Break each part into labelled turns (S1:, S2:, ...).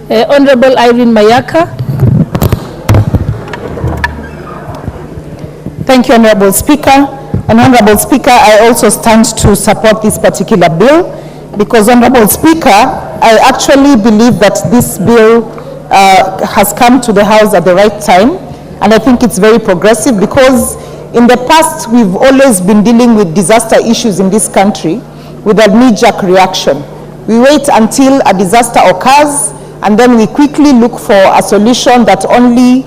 S1: Honorable Irene Mayaka.
S2: Thank you, Honorable Speaker. And Honorable Speaker, I also stand to support this particular bill because, Honorable Speaker, I actually believe that this bill has come to the House at the right time, and I think it's very progressive because in the past we've always been dealing with disaster issues in this country with a knee-jerk reaction. We wait until a disaster occurs and then we quickly look for a solution that only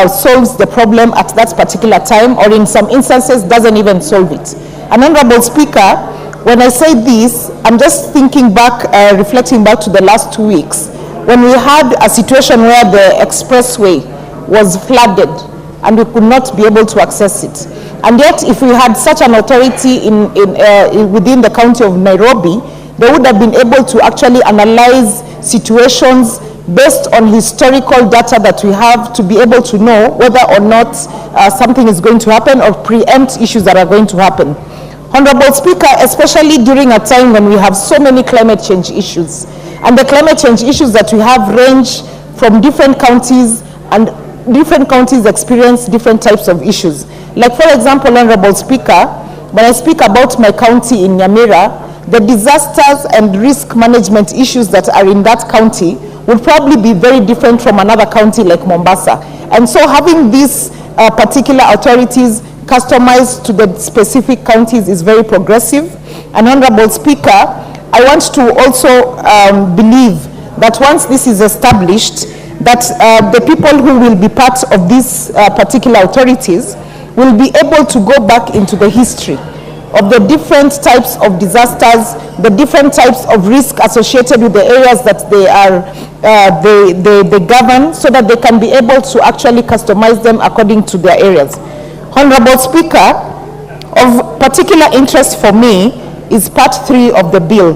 S2: solves the problem at that particular time, or in some instances doesn't even solve it. And Honorable Speaker, when I say this, I'm just thinking back, reflecting back to the last 2 weeks when we had a situation where the expressway was flooded and we could not be able to access it. And yet, if we had such an authority within the county of Nairobi, they would have been able to actually analyze situations based on historical data that we have to be able to know whether or not something is going to happen or preempt issues that are going to happen. Honorable Speaker, especially during a time when we have so many climate change issues, and the climate change issues that we have range from different counties, and different counties experience different types of issues. Like, for example, Honorable Speaker, when I speak about my county in Nyamira, the disasters and risk management issues that are in that county would probably be very different from another county like Mombasa. And so having these particular authorities customized to the specific counties is very progressive. And Honorable Speaker, I want to also believe that once this is established, that the people who will be part of these particular authorities will be able to go back into the history of the different types of disasters, the different types of risk associated with the areas that they govern, so that they can be able to actually customize them according to their areas. Honorable Speaker, of particular interest for me is part 3 of the bill,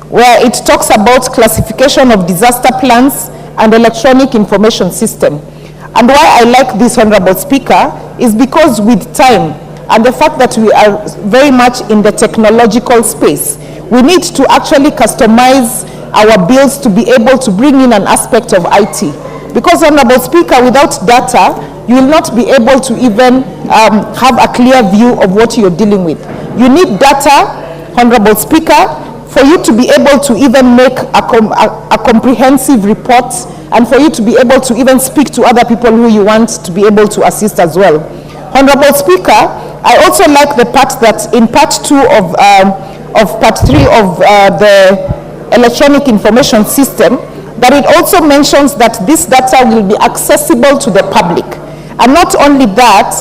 S2: where it talks about classification of disaster plans and electronic information system. And why I like this, Honorable Speaker, is because with time and the fact that we are very much in the technological space, we need to actually customize our bills to be able to bring in an aspect of IT. Because, Honorable Speaker, without data, you will not be able to even have a clear view of what you're dealing with. You need data, Honorable Speaker, for you to be able to even make a comprehensive report, and for you to be able to even speak to other people who you want to be able to assist as well. Honorable Speaker, I also like the part that in part 2 of part 3 of the electronic information system, that it also mentions that this data will be accessible to the public. And not only that,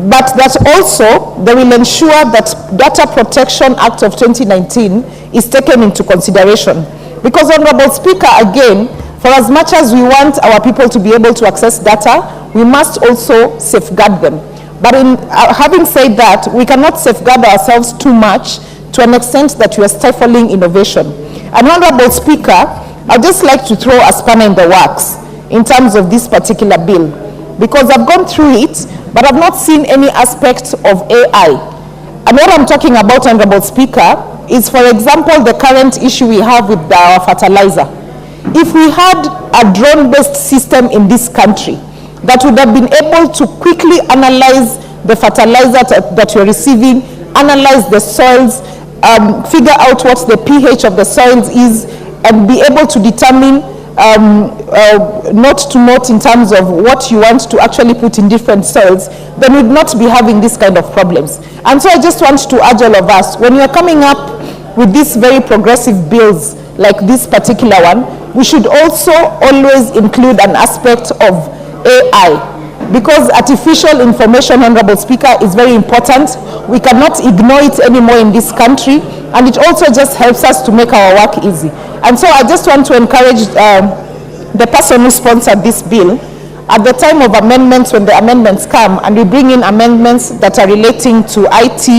S2: but that also they will ensure that Data Protection Act of 2019 is taken into consideration. Because, Honorable Speaker, again, for as much as we want our people to be able to access data, we must also safeguard them. But in having said that, we cannot safeguard ourselves too much to an extent that we are stifling innovation. And Honorable Speaker, I'd just like to throw a spanner in the works in terms of this particular bill, because I've gone through it, but I've not seen any aspect of AI. And what I'm talking about, Honorable Speaker, is, for example, the current issue we have with our fertilizer. If we had a drone-based system in this country that would have been able to quickly analyze the fertilizer that you're receiving, analyze the soils, figure out what the pH of the soils is, and be able to determine note to note in terms of what you want to actually put in different soils, then we'd not be having this kind of problems. And so I just want to urge all of us, when you're coming up with these very progressive bills like this particular one, we should also always include an aspect of AI, because artificial information, Honorable Speaker, is very important. We cannot ignore it anymore in this country, and it also just helps us to make our work easy. And so I just want to encourage the person who sponsored this bill, at the time of amendments, when the amendments come and we bring in amendments that are relating to IT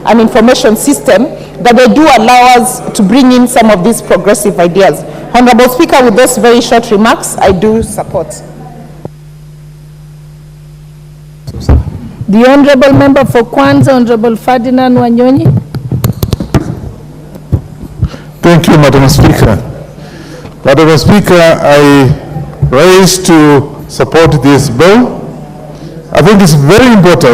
S2: and information system, that they do allow us to bring in some of these progressive ideas. Honorable Speaker, with those very short remarks, I do support.
S1: The Honorable Member for Kwanza, Honorable Ferdinand Wanyonyi.
S3: Thank you, Madam Speaker. Madam Speaker, I raised to support this bill. I think it's very important